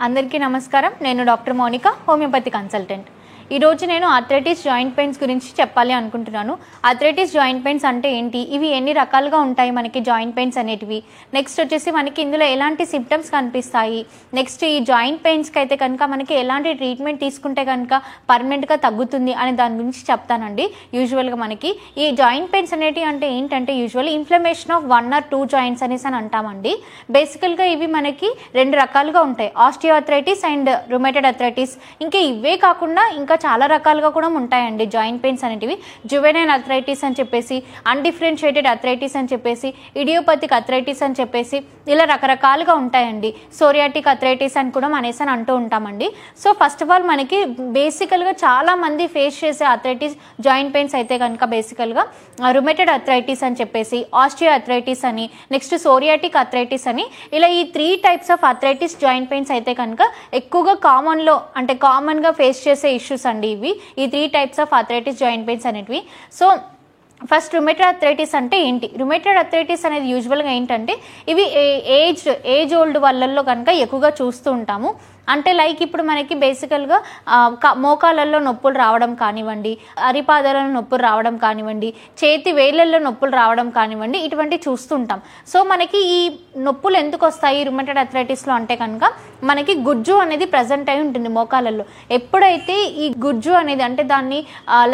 అందరికీ నమస్కారం. నేను డాక్టర్ మౌనిక, హోమియోపతి కన్సల్టెంట్. ఈరోజు నేను ఆర్థరైటిస్ జాయింట్ పెయిన్స్ గురించి చెప్పాలి అనుకుంటున్నాను. ఆర్థరైటిస్ జాయింట్ పెయిన్స్ అంటే ఏంటి, ఇవి ఎన్ని రకాలుగా ఉంటాయి మనకి జాయింట్ పెయిన్స్ అనేటివి, నెక్స్ట్ వచ్చేసి మనకి ఇందులో ఎలాంటి సిమ్టమ్స్ కనిపిస్తాయి, నెక్స్ట్ ఈ జాయింట్ పెయిన్స్కి అయితే కనుక మనకి ఎలాంటి ట్రీట్మెంట్ తీసుకుంటే కనుక పర్మనెంట్గా తగ్గుతుంది అనే దాని గురించి చెప్తానండి. యూజువల్గా మనకి ఈ జాయింట్ పెయిన్స్ అనేటివి అంటే ఏంటంటే usually inflammation of 1 or 2 joints అనేసి అని అంటామండి. బేసికల్గా ఇవి మనకి 2 రకాలుగా ఉంటాయి, ఆస్టియోఆర్థరైటిస్ అండ్ రుమేటెడ్ ఆర్థరైటిస్. ఇంకా ఇవే కాకుండా ఇంకా చాలా రకాలుగా కూడా ఉంటాయండి జాయింట్ పెయిన్స్ అనేటివి. జువెనైల్ ఆర్థరైటిస్ అని చెప్పేసి, అన్డిఫరెన్షియేటెడ్ ఆర్థరైటిస్ అని చెప్పేసి, ఇడియోపతిక్ ఆర్థరైటిస్ అని చెప్పేసి ఇలా రకరకాలుగా ఉంటాయండి. సోరియాటిక్ ఆర్థరైటిస్ అని కూడా అనేసి అంటూ ఉంటామండి. సో ఫస్ట్ ఆఫ్ ఆల్ మనకి బేసికల్గా చాలా మంది ఫేస్ చేసే ఆర్థరైటిస్ జాయింట్ పెయిన్స్ అయితే కనుక బేసికల్గా రుమేటెడ్ ఆర్థరైటిస్ అని చెప్పేసి, ఆస్టియో ఆర్థరైటిస్ అని, నెక్స్ట్ సోరియాటిక్ ఆర్థరైటిస్ అని, ఇలా ఈ 3 types of arthritis joint pains అయితే కనుక ఎక్కువగా కామన్గా ఫేస్ చేసే ఇష్యూస్ అండి ఇవి, ఈ 3 types of arthritis joint pains అనేటివి. సో ఫస్ట్ రుమేటెడ్ ఆర్థరైటిస్ అంటే ఏంటి? రుమేటెడ్ ఆర్థరైటిస్ అనేది యూజువల్గా ఏంటంటే ఇవి ఏజ్ ఓల్డ్ వాళ్ళల్లో కనుక ఎక్కువగా చూస్తూ ఉంటాము. అంటే లైక్ ఇప్పుడు మనకి బేసికల్గా మోకాళ్ళల్లో నొప్పులు రావడం కానివ్వండి, అరిపాదాలలో నొప్పులు రావడం కానివ్వండి, చేతి వేళ్ళల్లో నొప్పులు రావడం కానివ్వండి, ఇటువంటి చూస్తుంటాం. సో మనకి ఈ నొప్పులు ఎందుకు వస్తాయి రుమేటెడ్ ఆర్థరైటిస్లో అంటే కనుక మనకి గుజ్జు అనేది ప్రజెంట్ అయి ఉంటుంది మోకాళ్ళల్లో. ఎప్పుడైతే ఈ గుజ్జు అనేది అంటే దాన్ని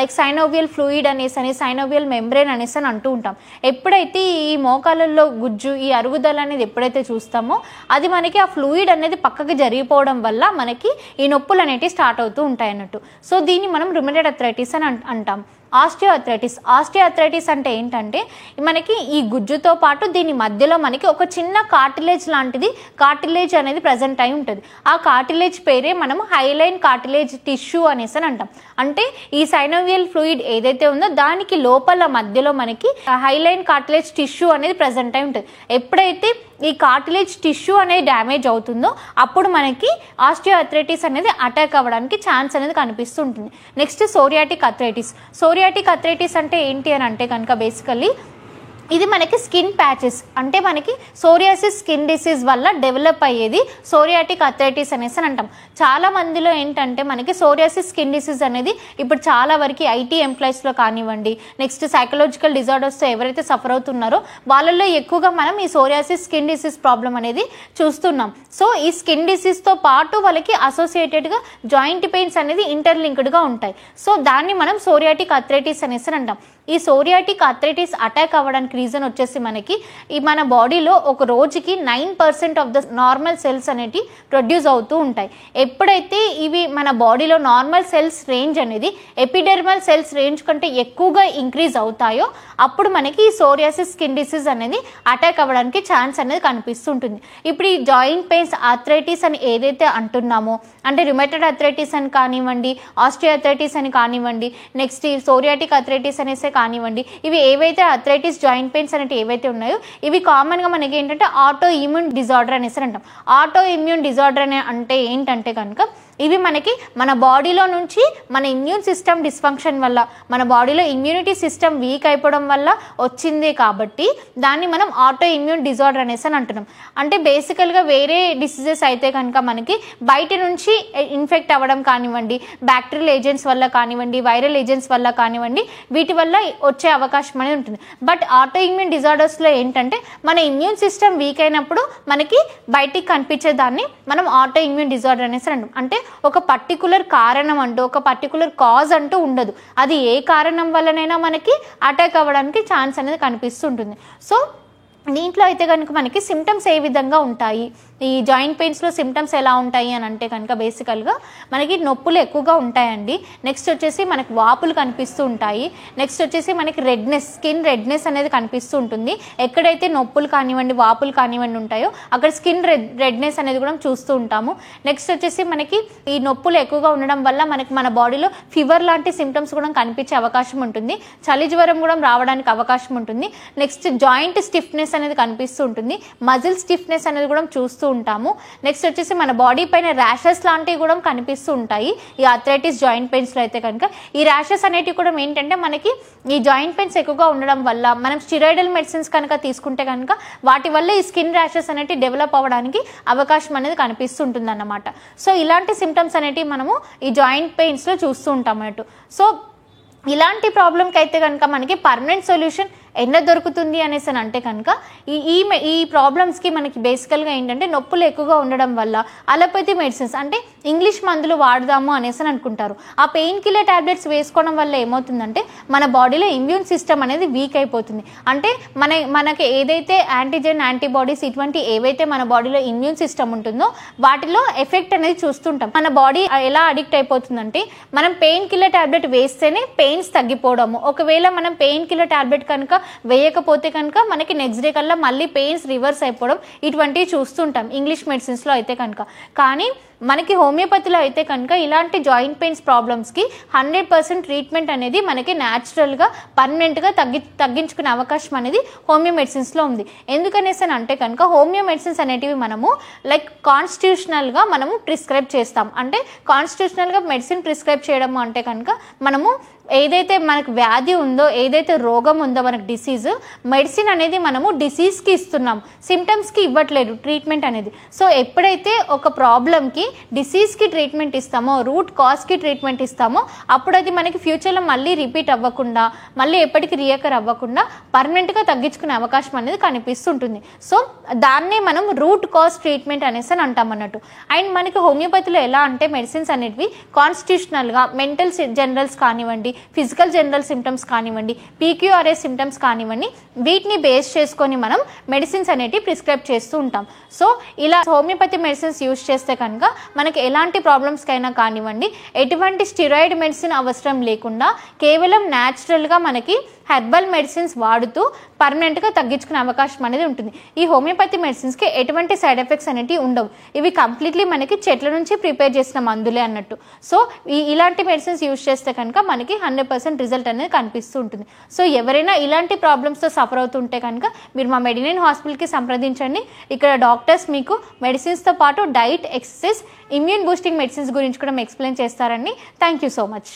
లైక్ సైనోవియల్ ఫ్లూయిడ్ అనేసి సైనోవియల్ మెంబ్రేన్ అనేసి అని అంటూ ఉంటాం. ఎప్పుడైతే ఈ మోకాళ్ళల్లో గుజ్జు ఈ అరుగుదల అనేది ఎప్పుడైతే చూస్తామో అది మనకి ఆ ఫ్లూయిడ్ అనేది పక్కకి జరిగిపోవడం వల్ల మనకి ఈ నొప్పులు అనేటివి స్టార్ట్ అవుతూ ఉంటాయి అన్నట్టు. సో దీన్ని మనం రుమేటెడ్ ఆర్థరైటిస్ అని అంటాం. ఆస్టియోఆర్థరైటిస్ అంటే ఏంటంటే మనకి ఈ గుజ్జుతో పాటు దీని మధ్యలో మనకి ఒక చిన్న కార్టిలేజ్ అనేది ప్రజెంట్ అయి ఉంటుంది. ఆ కార్టిలేజ్ పేరే మనం హైలైన్ కార్టిలేజ్ టిష్యూ అనేసి అంటాం. అంటే ఈ సైనోవియల్ ఫ్లూయిడ్ ఏదైతే ఉందో దానికి లోపల మధ్యలో మనకి హైలైన్ కార్టిలేజ్ టిష్యూ అనేది ప్రజెంట్ అయి ఉంటుంది. ఎప్పుడైతే ఈ కార్టిలేజ్ టిష్యూ అనేది డ్యామేజ్ అవుతుందో అప్పుడు మనకి ఆస్టియోఆర్థరైటిస్ అనేది అటాక్ అవ్వడానికి ఛాన్స్ అనేది కనిపిస్తూ ఉంటుంది. నెక్స్ట్ సోరియాటిక్ ఆర్థరైటిస్ అంటే ఏంటి అని అంటే కనుక బేసికల్లీ ఇది మనకి స్కిన్ ప్యాచెస్, అంటే మనకి సోరియాసిస్ స్కిన్ డిసీజ్ వల్ల డెవలప్ అయ్యేది సోరియాటిక్ ఆర్థరైటిస్ అనేసి అంటాం. చాలా మందిలో ఏంటంటే మనకి సోరియాసిస్ స్కిన్ డిసీజ్ అనేది ఇప్పుడు చాలా వరకు ఐటీ ఎంప్లాయీస్లో కానివ్వండి, నెక్స్ట్ సైకలాజికల్ డిజార్డర్స్తో ఎవరైతే సఫర్ అవుతున్నారో వాళ్ళల్లో ఎక్కువగా మనం ఈ సోరియాసిస్ స్కిన్ డిసీజ్ ప్రాబ్లం అనేది చూస్తున్నాం. సో ఈ స్కిన్ డిసీజ్తో పాటు వాళ్ళకి అసోసియేటెడ్గా జాయింట్ పెయిన్స్ అనేది ఇంటర్లింక్డ్గా ఉంటాయి. సో దాన్ని మనం సోరియాటిక్ ఆర్థరైటిస్ అనేసి అంటాం. ఈ సోరియాటిక్ ఆర్థరైటిస్ అటాక్ అవ్వడానికి రీజన్ వచ్చేసి మనకి ఈ మన బాడీలో ఒక రోజుకి 9% ఆఫ్ ద నార్మల్ సెల్స్ అనేవి ప్రొడ్యూస్ అవుతూ ఉంటాయి. ఎప్పుడైతే ఇవి మన బాడీలో నార్మల్ సెల్స్ రేంజ్ అనేది ఎపిడెర్మల్ సెల్స్ రేంజ్ కంటే ఎక్కువగా ఇంక్రీజ్ అవుతాయో అప్పుడు మనకి ఈ సోరియాసిస్ స్కిన్ డిసీజ్ అనేది అటాక్ అవ్వడానికి ఛాన్స్ అనేది కనిపిస్తుంటుంది. ఇప్పుడు ఈ జాయింట్ పెయిన్స్ ఆర్థరైటిస్ అని ఏదైతే అంటున్నామో అంటే రుమేటెడ్ ఆర్థరైటిస్ అని కానివ్వండి, ఆస్టియోఆర్థరైటిస్ అని కానివ్వండి, నెక్స్ట్ ఈ సోరియాటిక్ ఆర్థరైటిస్ అనేసి కానివ్వండి, ఇవి ఏవైతే ఆర్థరైటిస్ జాయింట్ పెయిన్స్ అనేవి ఏవైతే ఉన్నాయో ఇవి కామన్గా మనకి ఏంటంటే ఆటో ఇమ్యూన్ డిజార్డర్ అనేసి అంటాం. ఆటో ఇమ్యూన్ డిజార్డర్ అంటే ఏంటంటే కనుక ఇవి మనకి మన బాడీలో నుంచి మన ఇమ్యూన్ సిస్టమ్ డిస్ఫంక్షన్ వల్ల మన బాడీలో ఇమ్యూనిటీ సిస్టమ్ వీక్ అయిపోవడం వల్ల వచ్చింది కాబట్టి దాన్ని మనం ఆటో ఇమ్యూన్ డిజార్డర్ అనేసి అని అంటున్నాం. అంటే బేసికల్గా వేరే డిసీజెస్ అయితే కనుక మనకి బయట నుంచి ఇన్ఫెక్ట్ అవ్వడం కానివ్వండి, బ్యాక్టీరియల్ ఏజెంట్స్ వల్ల కానివ్వండి, వైరల్ ఏజెంట్స్ వల్ల కానివ్వండి, వీటి వల్ల వచ్చే అవకాశం అనేది ఉంటుంది. బట్ ఆటో ఇమ్యూన్ డిజార్డర్స్లో ఏంటంటే మన ఇమ్యూన్ సిస్టమ్ వీక్ అయినప్పుడు మనకి బయటికి కనిపించే దాన్ని మనం ఆటో ఇమ్యూన్ డిజార్డర్ అనేసి అంటాం. అంటే ఒక పర్టికులర్ కారణం అంటూ ఒక పర్టికులర్ కాజ్ అంటూ ఉండదు, అది ఏ కారణం వల్లనైనా మనకి అటాక్ అవ్వడానికి ఛాన్స్ అనేది కనిపిస్తుంటుంది. సో దీంట్లో అయితే కనుక మనకి సిమ్టమ్స్ ఏ విధంగా ఉంటాయి, ఈ జాయింట్ పెయిన్స్లో సిమ్టమ్స్ ఎలా ఉంటాయి అని అంటే కనుక బేసికల్గా మనకి నొప్పులు ఎక్కువగా ఉంటాయండి. నెక్స్ట్ వచ్చేసి మనకి వాపులు కనిపిస్తూ ఉంటాయి. నెక్స్ట్ వచ్చేసి మనకి స్కిన్ రెడ్నెస్ అనేది కనిపిస్తూ ఉంటుంది. ఎక్కడైతే నొప్పులు కానివ్వండి, వాపులు కానివ్వండి ఉంటాయో అక్కడ స్కిన్ రెడ్నెస్ అనేది కూడా చూస్తూ ఉంటాము. నెక్స్ట్ వచ్చేసి మనకి ఈ నొప్పులు ఎక్కువగా ఉండడం వల్ల మనకి మన బాడీలో ఫీవర్ లాంటి సిమ్టమ్స్ కూడా కనిపించే అవకాశం ఉంటుంది. చలి జ్వరం కూడా రావడానికి అవకాశం ఉంటుంది. నెక్స్ట్ జాయింట్ స్టిఫ్నెస్ అనేది కనిపిస్తూ ఉంటుంది, మజిల్ స్టిఫ్నెస్ అనేది కూడా చూస్తూ ఉంటాము. నెక్స్ట్ వచ్చేసి మన బాడీ పైన ర్యాషెస్ లాంటివి కూడా కనిపిస్తూ ఉంటాయి ఈ ఆర్థరైటిస్ జాయింట్ పెయిన్స్లో అయితే కనుక. ఈ ర్యాషెస్ అనేటివి కూడా ఏంటంటే మనకి ఈ జాయింట్ పెయిన్స్ ఎక్కువగా ఉండడం వల్ల మనం స్టిరాయిడల్ మెడిసిన్స్ కనుక తీసుకుంటే కనుక వాటి వల్ల ఈ స్కిన్ ర్యాషెస్ అనేటివి డెవలప్ అవ్వడానికి అవకాశం అనేది కనిపిస్తుంటుంది అన్నమాట. సో ఇలాంటి సిమ్టమ్స్ అనేటివి మనము ఈ జాయింట్ పెయిన్స్లో చూస్తూ ఉంటాం అన్నట్టు. సో ఇలాంటి ప్రాబ్లంకి అయితే కనుక మనకి పర్మనెంట్ సొల్యూషన్ ఎన్న దొరుకుతుంది అనేసి అని అంటే కనుక ఈ ప్రాబ్లమ్స్కి మనకి బేసికల్గా ఏంటంటే నొప్పులు ఎక్కువగా ఉండడం వల్ల అలోపతి మెడిసిన్స్ అంటే ఇంగ్లీష్ మందులు వాడదాము అనేసి అని అనుకుంటారు. ఆ పెయిన్ కిల్లర్ టాబ్లెట్స్ వేసుకోవడం వల్ల ఏమవుతుందంటే మన బాడీలో ఇమ్యూన్ సిస్టమ్ అనేది వీక్ అయిపోతుంది. అంటే మనకి ఏదైతే యాంటీజెన్ యాంటీబాడీస్ ఇటువంటి ఏవైతే మన బాడీలో ఇమ్యూన్ సిస్టమ్ ఉంటుందో వాటిలో ఎఫెక్ట్ అనేది చూస్తుంటాం. మన బాడీ ఎలా అడిక్ట్ అయిపోతుందంటే మనం పెయిన్ కిల్లర్ టాబ్లెట్ వేస్తేనే పెయిన్స్ తగ్గిపోవడము, ఒకవేళ మనం పెయిన్ కిల్లర్ టాబ్లెట్ కనుక వేయకపోతే కనుక మనకి నెక్స్ట్ డే కల్లా మళ్ళీ పెయిన్స్ రివర్స్ అయిపోవడం ఇటువంటివి చూస్తుంటాం ఇంగ్లీష్ మెడిసిన్స్లో అయితే కనుక. కానీ మనకి హోమియోపతిలో అయితే కనుక ఇలాంటి జాయింట్ పెయిన్స్ ప్రాబ్లమ్స్కి 100% ట్రీట్మెంట్ అనేది మనకి న్యాచురల్గా పర్మనెంట్గా తగ్గించుకునే అవకాశం అనేది హోమియో మెడిసిన్స్లో ఉంది. ఎందుకనేసి అని అంటే కనుక హోమియో మెడిసిన్స్ అనేటివి మనము లైక్ కాన్స్టిట్యూషనల్గా మనము ప్రిస్క్రైబ్ చేస్తాం. అంటే కాన్స్టిట్యూషనల్గా మెడిసిన్ ప్రిస్క్రైబ్ చేయడం అంటే కనుక మనము ఏదైతే మనకు వ్యాధి ఉందో, ఏదైతే రోగం ఉందో మనకు డిసీజ్, మెడిసిన్ అనేది మనము డిసీజ్కి ఇస్తున్నాం, సిమ్టమ్స్కి ఇవ్వట్లేదు ట్రీట్మెంట్ అనేది. సో ఎప్పుడైతే ఒక ప్రాబ్లంకి డిసీజ్కి ట్రీట్మెంట్ ఇస్తామో, రూట్ కాజ్కి ట్రీట్మెంట్ ఇస్తామో అప్పుడు అది మనకి ఫ్యూచర్లో మళ్ళీ రిపీట్ అవ్వకుండా, మళ్ళీ ఎప్పటికీ రియకర్ అవ్వకుండా పర్మనెంట్గా తగ్గించుకునే అవకాశం అనేది కనిపిస్తుంటుంది. సో దాన్నే మనం రూట్ కాజ్ ట్రీట్మెంట్ అనేసి అని అంటాం అన్నట్టు. అండ్ మనకి హోమియోపతిలో ఎలా అంటే మెడిసిన్స్ అనేటివి కాన్స్టిట్యూషనల్గా మెంటల్ జనరల్స్ కానివ్వండి, ఫిజికల్ జనరల్ సిమ్టమ్స్ కానివ్వండి, పీక్యూఆర్ఎస్ సిమ్టమ్స్ కానివ్వండి, వీటిని బేస్ చేసుకొని మనం మెడిసిన్స్ అనేటివి ప్రిస్క్రైబ్ చేస్తూ ఉంటాం. సో ఇలా హోమియోపతి మెడిసిన్స్ యూజ్ చేస్తే కనుక మనకి ఎలాంటి ప్రాబ్లమ్స్కైనా కానివ్వండి ఎటువంటి స్టిరాయిడ్ మెడిసిన్ అవసరం లేకుండా కేవలం న్యాచురల్గా మనకి హెర్బల్ మెడిసిన్స్ వాడుతూ పర్మనెంట్గా తగ్గించుకునే అవకాశం అనేది ఉంటుంది. ఈ హోమియోపతి మెడిసిన్స్కి ఎటువంటి సైడ్ ఎఫెక్ట్స్ అనేవి ఉండవు. ఇవి కంప్లీట్లీ మనకి చెట్ల నుంచి ప్రిపేర్ చేసిన మందులే అన్నట్టు. సో ఇలాంటి మెడిసిన్స్ యూజ్ చేస్తే కనుక మనకి 100% రిజల్ట్ అనేది కనిపిస్తూ ఉంటుంది. సో ఎవరైనా ఇలాంటి ప్రాబ్లమ్స్తో సఫర్ అవుతుంటే కనుక మీరు మా మెడినైన్ హాస్పిటల్కి సంప్రదించండి. ఇక్కడ డాక్టర్స్ మీకు మెడిసిన్స్తో పాటు diet, exercise, immune boosting medicines గురించి కూడా ఎక్స్ప్లెయిన్ చేస్తారండి. Thank you so much.